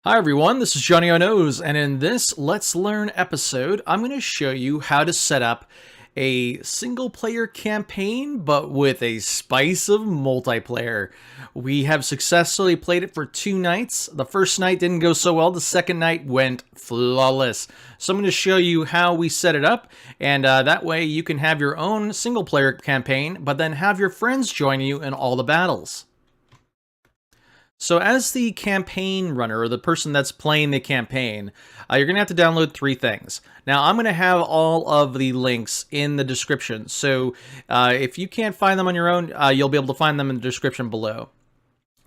Hi everyone, this is Johnnyonoes, and in this Let's Learn episode, I'm going to show you how to set up a single-player campaign, but with a spice of multiplayer. We have successfully played it for 2 nights. The first night didn't go so well, the second night went flawless. So I'm going to show you how we set it up, and that way you can have your own single-player campaign, but then have your friends join you in all the battles. So as the campaign runner, or the person that's playing the campaign, you're going to have to download 3 things. Now, I'm going to have all of the links in the description. So if you can't find them on your own, you'll be able to find them in the description below.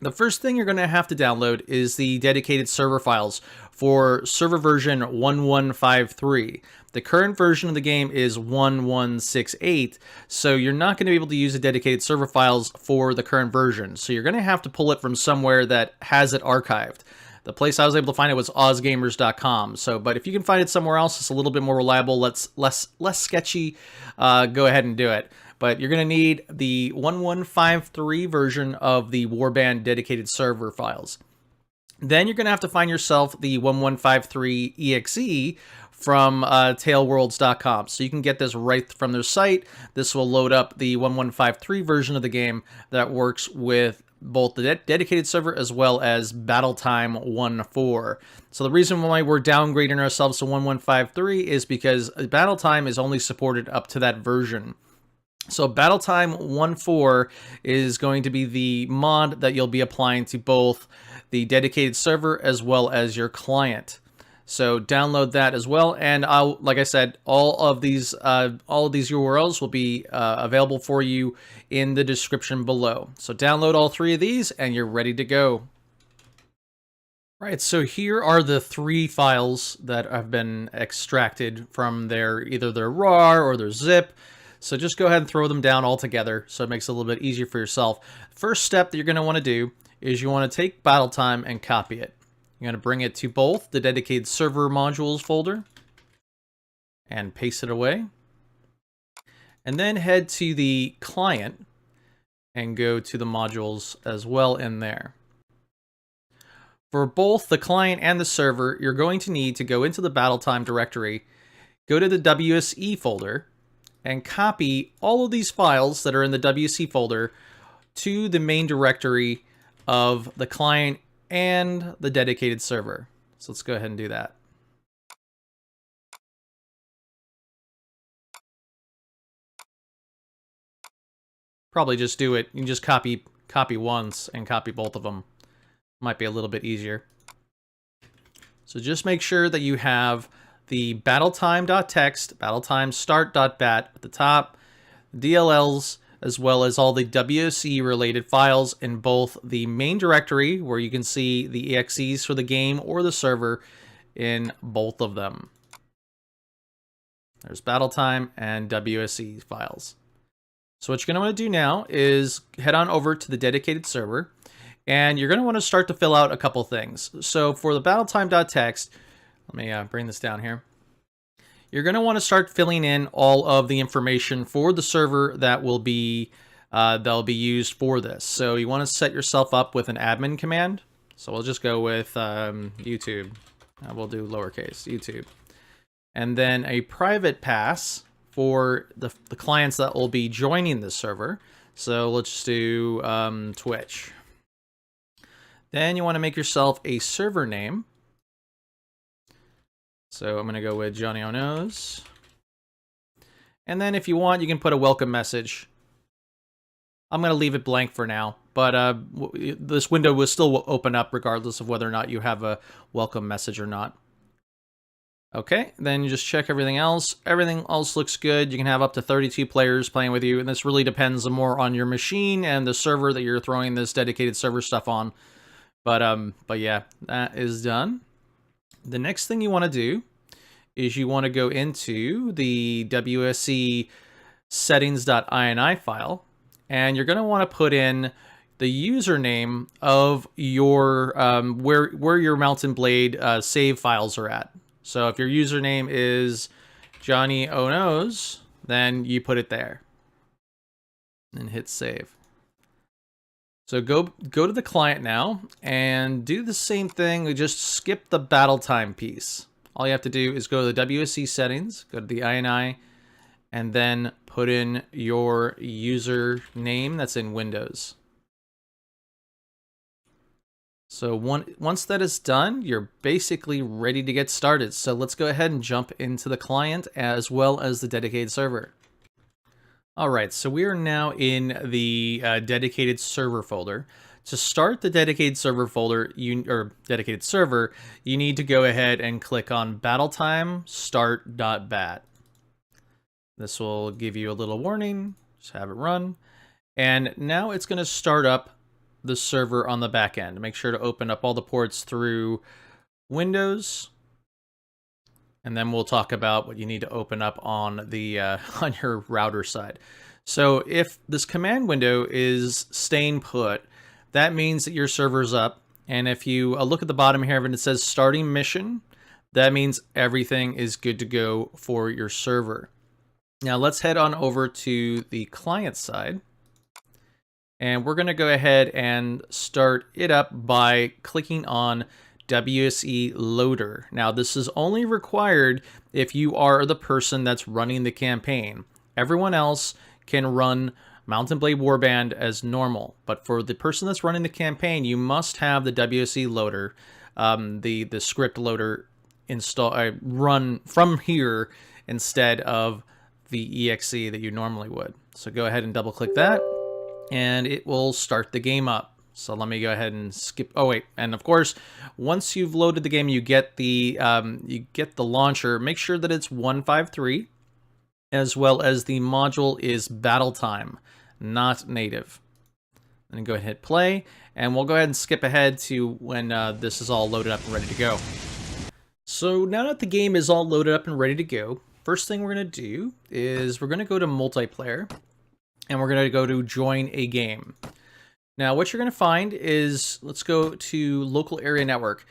The first thing you're going to have to download is the dedicated server files for server version 1153. The current version of the game is 1168, so you're not going to be able to use the dedicated server files for the current version. So you're going to have to pull it from somewhere that has it archived. The place I was able to find it was ozgamers.com. But if you can find it somewhere else, it's a little bit more reliable, less sketchy, go ahead and do it. But you're going to need the 1153 version of the Warband dedicated server files. Then you're going to have to find yourself the 1153 exe from tailworlds.com. So you can get this right from their site. This will load up the 1153 version of the game that works with both the dedicated server as well as BattleTime 1.4. So the reason why we're downgrading ourselves to 1153 is because BattleTime is only supported up to that version. So BattleTime 1.4 is going to be the mod that you'll be applying to both the dedicated server as well as your client. So download that as well, and like I said, all of these URLs will be available for you in the description below. So download all 3 of these, and you're ready to go. Right, so here are the 3 files that have been extracted from either their RAR or their zip. So just go ahead and throw them down all together so it makes it a little bit easier for yourself. First step that you're going to want to do is you want to take BattleTime and copy it. You're going to bring it to both the dedicated server modules folder and paste it away. And then head to the client and go to the modules as well in there. For both the client and the server, you're going to need to go into the BattleTime directory, go to the WSE folder, and copy all of these files that are in the WC folder to the main directory of the client and the dedicated server. So let's go ahead and do that. Probably just do it. You can just copy once and copy both of them. Might be a little bit easier. So just make sure that you have the battletime.txt, battletimestart.bat at the top, DLLs, as well as all the WC related files in both the main directory, where you can see the exes for the game or the server in both of them. There's BattleTime and WSE files. So what you're going to want to do now is head on over to the dedicated server, and you're going to want to start to fill out a couple things. So for the battletime.txt, let me bring this down here. You're going to want to start filling in all of the information for the server that will be used for this. So you want to set yourself up with an admin command. So we'll just go with YouTube. We'll do lowercase YouTube. And then a private pass for the clients that will be joining this server. So let's just do Twitch. Then you want to make yourself a server name. So I'm going to go with Johnnyonoes. And then if you want, you can put a welcome message. I'm going to leave it blank for now, but this window will still open up regardless of whether or not you have a welcome message or not. Okay, then you just check everything else. Everything else looks good. You can have up to 32 players playing with you, and this really depends more on your machine and the server that you're throwing this dedicated server stuff on. But yeah, that is done. The next thing you want to do is you want to go into the WSC settings.ini file, and you're going to want to put in the username of your where your Mountain Blade save files are at. So if your username is Johnnyonoes, then you put it there and hit save. So go to the client now and do the same thing. We just skip the BattleTime piece. All you have to do is go to the WSC settings, go to the INI, and then put in your username that's in Windows. So once that is done, you're basically ready to get started. So let's go ahead and jump into the client as well as the dedicated server. All right, so we are now in the dedicated server folder. To start the dedicated server folder, dedicated server, you need to go ahead and click on BattleTime start.bat. This will give you a little warning. Just have it run. And now it's going to start up the server on the back end. Make sure to open up all the ports through Windows. And then we'll talk about what you need to open up on the on your router side. So if this command window is staying put, that means that your server's up. And if you look at the bottom here and it says starting mission, that means everything is good to go for your server. Now let's head on over to the client side. And we're going to go ahead and start it up by clicking on WSE loader. Now this is only required if you are the person that's running the campaign. Everyone else can run Mount & Blade Warband as normal, but for the person that's running the campaign, you must have the WSE loader, the script loader run from here instead of the exe that you normally would. So go ahead and double click that and it will start the game up. So let me go ahead and skip. Oh wait, and of course, once you've loaded the game, you get the launcher. Make sure that it's 153, as well as the module is BattleTime, not native. Then go ahead and hit play, and we'll go ahead and skip ahead to when this is all loaded up and ready to go. So now that the game is all loaded up and ready to go, first thing we're going to do is we're going to go to multiplayer, and we're going to go to join a game. Now, what you're going to find is, let's go to local area network.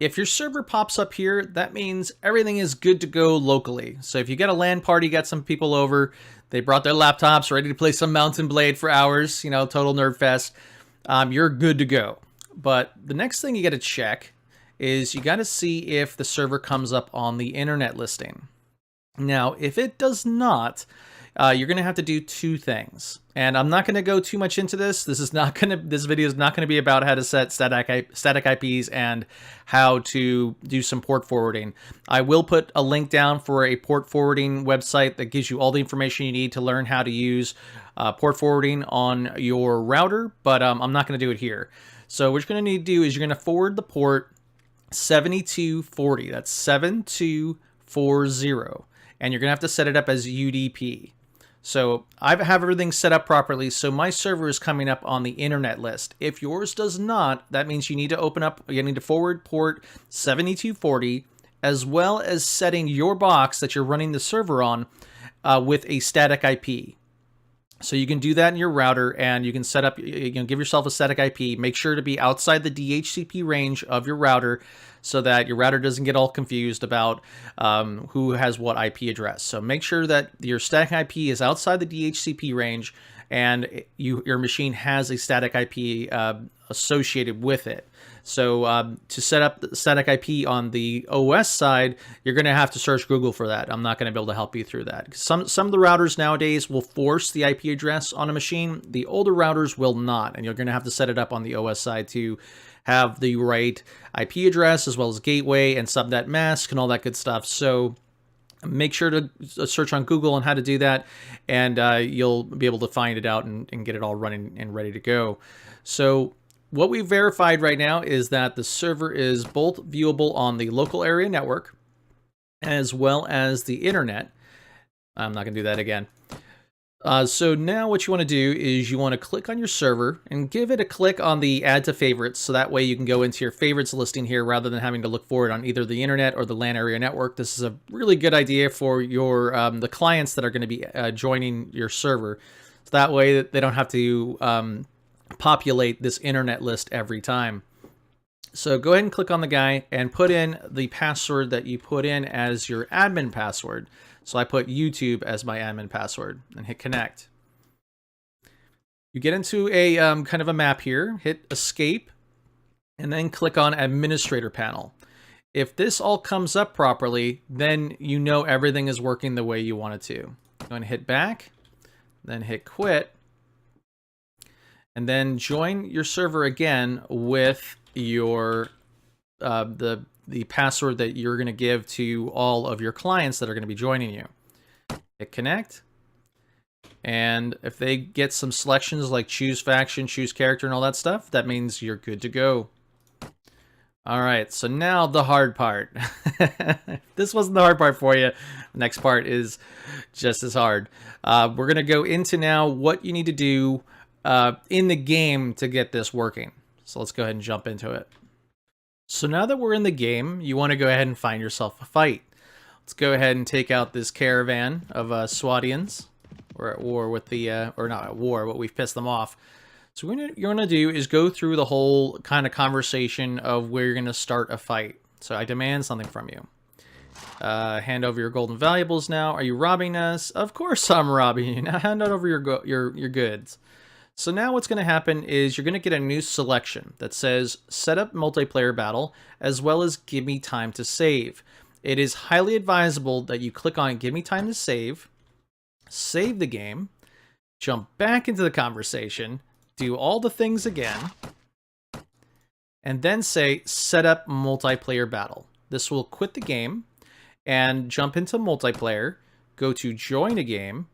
If your server pops up here, that means everything is good to go locally. So if you get a LAN party, got some people over, they brought their laptops, ready to play some Mount & Blade for hours, you know, total nerd fest, you're good to go. But the next thing you got to check is you got to see if the server comes up on the internet listing. Now, if it does not, you're going to have to do two things. And I'm not going to go too much into this. This video is not going to be about how to set static IPs and how to do some port forwarding. I will put a link down for a port forwarding website that gives you all the information you need to learn how to use port forwarding on your router, but I'm not going to do it here. So what you're going to need to do is you're going to forward the port 7240. That's 7240. And you're going to have to set it up as UDP. So I have everything set up properly, so my server is coming up on the internet list. If yours does not, that means you need to forward port 7240, as well as setting your box that you're running the server on with a static IP. So you can do that in your router, and you can set up, give yourself a static IP. Make sure to be outside the DHCP range of your router so that your router doesn't get all confused about who has what IP address. So make sure that your static IP is outside the DHCP range and your machine has a static IP associated with it. So to set up the static IP on the OS side, you're going to have to search Google for that. I'm not going to be able to help you through that. Some of the routers nowadays will force the IP address on a machine. The older routers will not, and you're going to have to set it up on the OS side to have the right IP address as well as gateway and subnet mask and all that good stuff. So make sure to search on Google on how to do that, and you'll be able to find it out and get it all running and ready to go. So what we've verified right now is that the server is both viewable on the local area network as well as the internet. I'm not going to do that again. So now what you want to do is you want to click on your server and give it a click on the add to favorites, so that way you can go into your favorites listing here rather than having to look for it on either the internet or the LAN area network. This is a really good idea for your the clients that are going to be joining your server, so that way they don't have to populate this internet list every time. So go ahead and click on the guy and put in the password that you put in as your admin password. So I put YouTube as my admin password and hit connect. You get into a kind of a map here, hit escape, and then click on administrator panel. If this all comes up properly, then you know everything is working the way you want it to. Go and hit back, then hit quit, and then join your server again with your the password that you're going to give to all of your clients that are going to be joining you. Hit connect. And if they get some selections like choose faction, choose character, and all that stuff, that means you're good to go. All right, so now the hard part. If this wasn't the hard part for you, the next part is just as hard. We're going to go into now what you need to do in the game to get this working. So let's go ahead and jump into it. So now that we're in the game, you want to go ahead and find yourself a fight. Let's go ahead and take out this caravan of Swadians. We're at war with the, or not at war, but we've pissed them off. So what you're going to do is go through the whole kind of conversation of where you're going to start a fight. So I demand something from you. Hand over your golden valuables now. Are you robbing us? Of course I'm robbing you. Now hand over your goods. So now what's going to happen is you're going to get a new selection that says set up multiplayer battle as well as give me time to save. It is highly advisable that you click on give me time to save the game, jump back into the conversation, do all the things again, and then say set up multiplayer battle. This will quit the game and jump into multiplayer, go to join a game,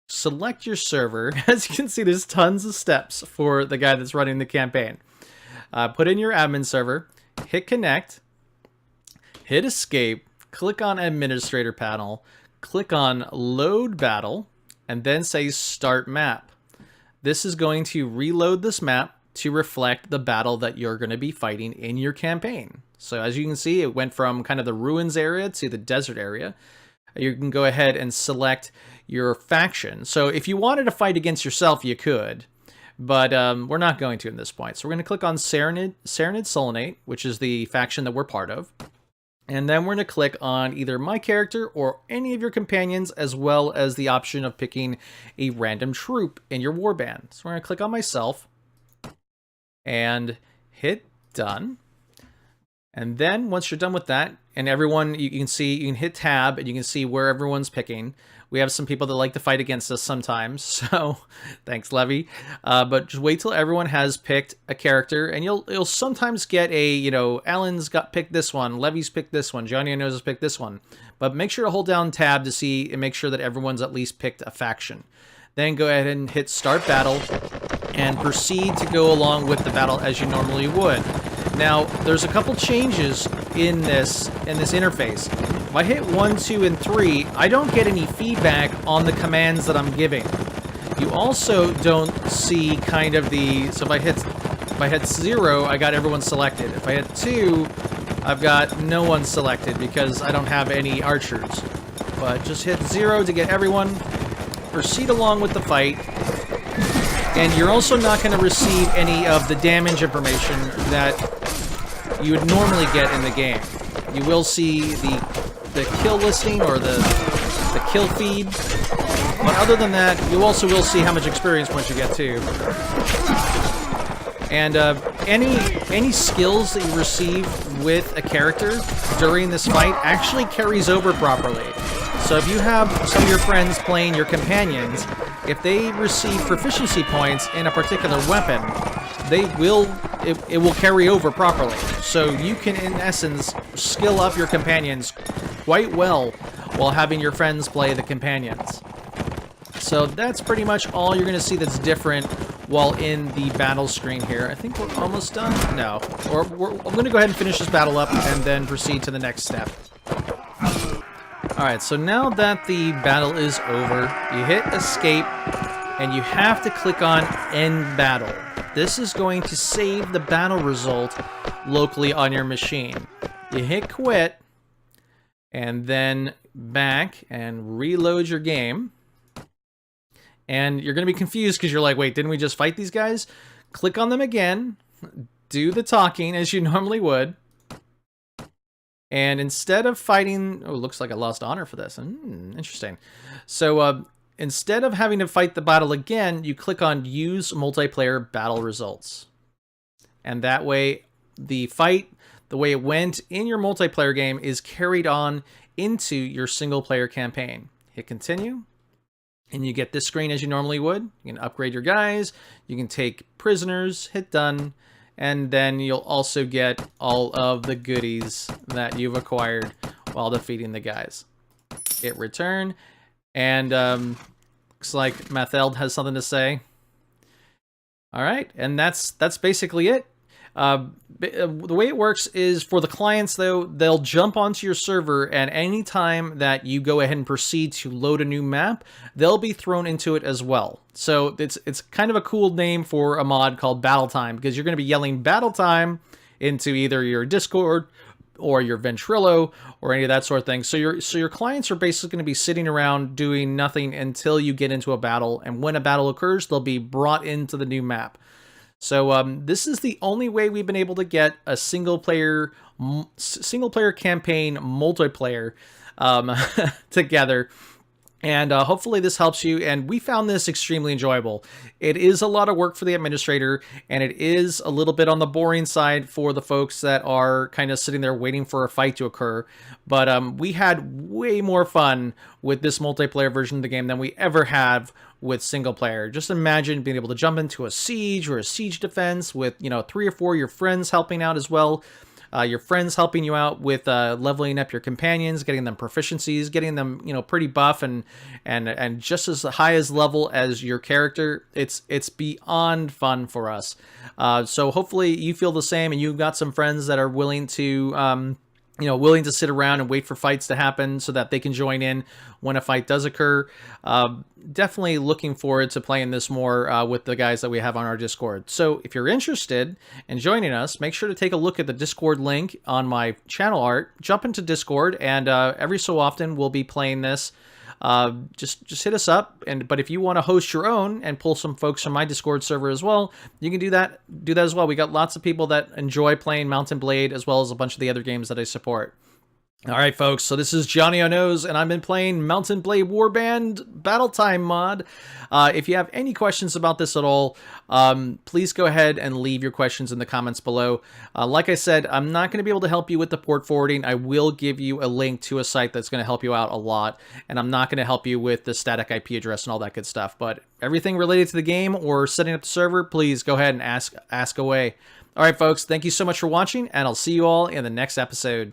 select your server. As you can see, there's tons of steps for the guy that's running the campaign. Put in your admin server, hit connect, hit escape, click on administrator panel, click on load battle, and then say start map. This is going to reload this map to reflect the battle that you're going to be fighting in your campaign. So as you can see, it went from kind of the ruins area to the desert area. You can go ahead and select your faction. So if you wanted to fight against yourself, you could, but we're not going to in this point. So we're going to click on Serenid Solinate, which is the faction that we're part of. And then we're going to click on either my character or any of your companions, as well as the option of picking a random troop in your warband. So we're going to click on myself and hit done. And then once you're done with that, and everyone, you can see, you can hit tab and you can see where everyone's picking. We have some people that like to fight against us sometimes, so thanks, Levy. But just wait till everyone has picked a character, and you'll sometimes get a, you know, Alan's got picked this one, Levy's picked this one, Johnnyonoes has picked this one. But make sure to hold down tab to see and make sure that everyone's at least picked a faction. Then go ahead and hit start battle and proceed to go along with the battle as you normally would. Now, there's a couple changes in this interface. If I hit 1, 2, and 3, I don't get any feedback on the commands that I'm giving. You also don't see kind of the, so if I hit 0, I got everyone selected. If I hit 2, I've got no one selected because I don't have any archers. But just hit 0 to get everyone. Proceed along with the fight. And you're also not going to receive any of the damage information that you would normally get in the game. You will see the kill listing or the kill feed, but other than that, you also will see how much experience points you get too. And any skills that you receive with a character during this fight actually carries over properly. So if you have some of your friends playing your companions, if they receive proficiency points in a particular weapon, it will carry over properly. So you can, in essence, skill up your companions quite well while having your friends play the companions. So that's pretty much all you're going to see that's different while in the battle screen here. I think we're almost done. No. I'm going to go ahead and finish this battle up and then proceed to the next step. Alright, so now that the battle is over, you hit escape, and you have to click on end battle. This is going to save the battle result locally on your machine. You hit quit, and then back and reload your game. And you're going to be confused because you're like, wait, didn't we just fight these guys? Click on them again, do the talking as you normally would. And instead of fighting... Oh, looks like I lost honor for this. Interesting. So, instead of having to fight the battle again, you click on Use Multiplayer Battle Results. And that way, the fight, the way it went in your multiplayer game, is carried on into your single player campaign. Hit continue, and you get this screen as you normally would. You can upgrade your guys, you can take prisoners, hit done, and then you'll also get all of the goodies that you've acquired while defeating the guys. Hit return, and looks like Matheld has something to say. All right, and that's basically it. The way it works is, for the clients, though, they'll jump onto your server, and anytime that you go ahead and proceed to load a new map, they'll be thrown into it as well. So it's kind of a cool name for a mod called BattleTime, because you're going to be yelling BattleTime into either your Discord or your Ventrilo or any of that sort of thing. So your clients are basically going to be sitting around doing nothing until you get into a battle, and when a battle occurs, they'll be brought into the new map. So this is the only way we've been able to get a single player campaign multiplayer together. And hopefully this helps you, and we found this extremely enjoyable. It is a lot of work for the administrator, and it is a little bit on the boring side for the folks that are kind of sitting there waiting for a fight to occur. But we had way more fun with this multiplayer version of the game than we ever have with single player. Just imagine being able to jump into a siege or a siege defense with, 3 or 4 of your friends helping out as well. Your friends helping you out with leveling up your companions, getting them proficiencies, getting them, pretty buff and just as high as level as your character. It's beyond fun for us. So hopefully you feel the same, and you've got some friends that are willing to willing to sit around and wait for fights to happen so that they can join in when a fight does occur. Definitely looking forward to playing this more with the guys that we have on our Discord. So if you're interested in joining us, make sure to take a look at the Discord link on my channel art. Jump into Discord, and every so often we'll be playing this. Just hit us up, but if you want to host your own and pull some folks from my Discord server as well, you can do that as well. We got lots of people that enjoy playing Mount & Blade, as well as a bunch of the other games that I support. All right, folks, so this is Johnnyonoes, and I've been playing Mount & Blade Warband BattleTime mod. If you have any questions about this at all, please go ahead and leave your questions in the comments below. Like I said, I'm not going to be able to help you with the port forwarding. I will give you a link to a site that's going to help you out a lot, and I'm not going to help you with the static IP address and all that good stuff. But everything related to the game or setting up the server, please go ahead and ask away. All right, folks, thank you so much for watching, and I'll see you all in the next episode.